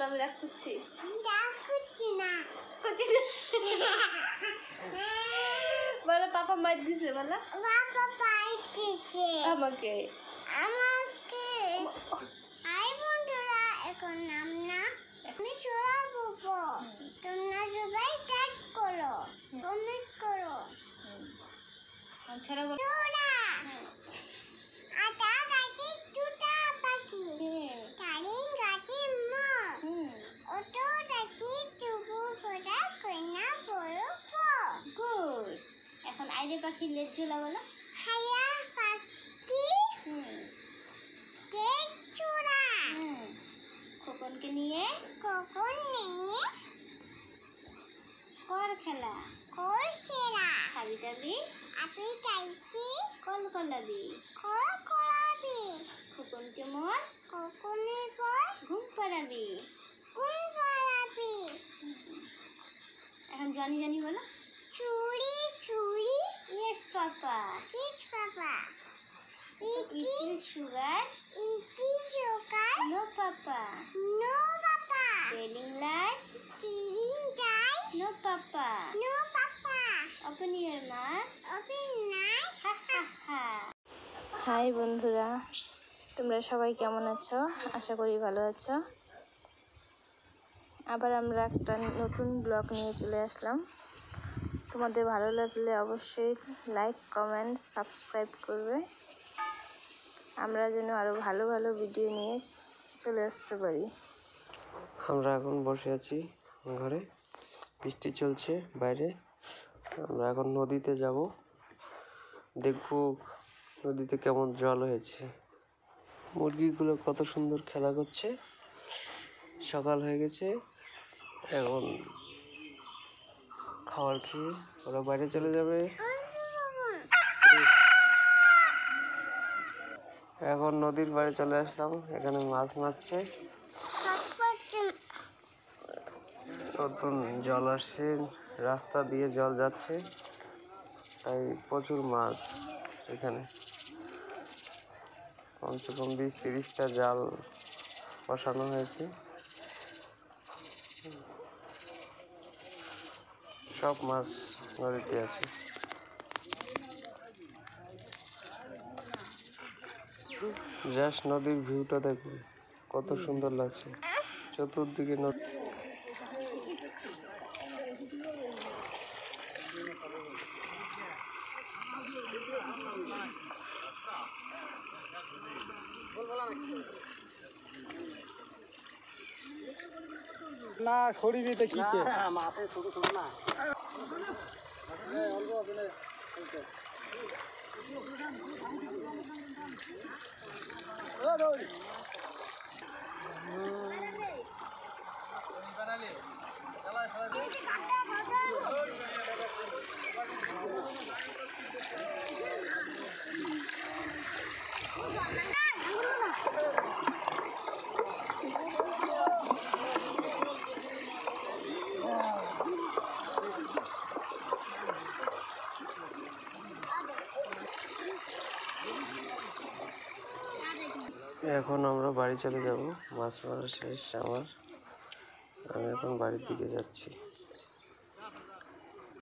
আমি রাগ করছি না বলো পাপা মার দিছে বলো আমাকে হাই বন্ধুরা, এখন নাম না আমি চোরা বলবো। তোমরা সবাই টাইপ করো, কমেন্ট করো। ছড়া বলো চোরা আটা গাছে টুটা পাখি, তারিং গাছে মগ, অটো রাখি টুকু করা কইনা বড় গুড। এখন আইরে পাখির লেজ ঝোলা বলো হায়া পাখি কে চোরা খোকনকে নিয়ে কখন নিয়ে কর খেলা কর সেরা খাবি দাবি আপনি চাইছি কল কলাবি কর করাবি খোকনকে মোর কখনের পর ঘুম পাড়াবি। কোন করাবি এখন জানি জানি বলো চুরি চুরি ইয়েস পাপা কিস বাবা ইট সুগার ইটি সকাল নো পাপা নো বাবা টেলিং লাইস তিরিং যাই নো পাপা নো বাবা open your mouth open nice হা হা হা। হাই বন্ধুরা, তোমরা সবাই কেমন আছো? আশা করি ভালো আছো। আবার আমরা একটা নতুন ব্লগ নিয়ে চলে আসলাম। তোমাদের ভালো লাগলে অবশ্যই লাইক কমেন্ট সাবস্ক্রাইব করবে, আমরা যেন আরও ভালো ভালো ভিডিও নিয়ে চলে আসতে পারি। আমরা এখন বসে আছি ঘরে, বৃষ্টি চলছে বাইরে। আমরা এখন নদীতে যাব, দেখব নদীতে কেমন জল হয়েছে। মুরগিগুলো কত সুন্দর খেলা করছে। সকাল হয়ে গেছে, এখন খাবার খেয়ে ওরা বাইরে চলে যাবে। এখন নদীর বাইরে চলে আসলাম, এখানে মাছ মারছে। নতুন জল আসছে, রাস্তা দিয়ে জল যাচ্ছে, তাই প্রচুর মাছ এখানে। কমসে কম 20-30টা জাল বসানো হয়েছে। সব মাছ নদীতে আছে। জাস্ট নদীর ভিউটা দেখুন, কত সুন্দর লাগছে। চতুর্দিকে নদী। না শরীরে কি মাছে ছোট ছোট না এখন আমরা বাড়ি চলে যাব, মাছ মারা শেষ আমার। আমি এখন বাড়ির দিকে যাচ্ছি।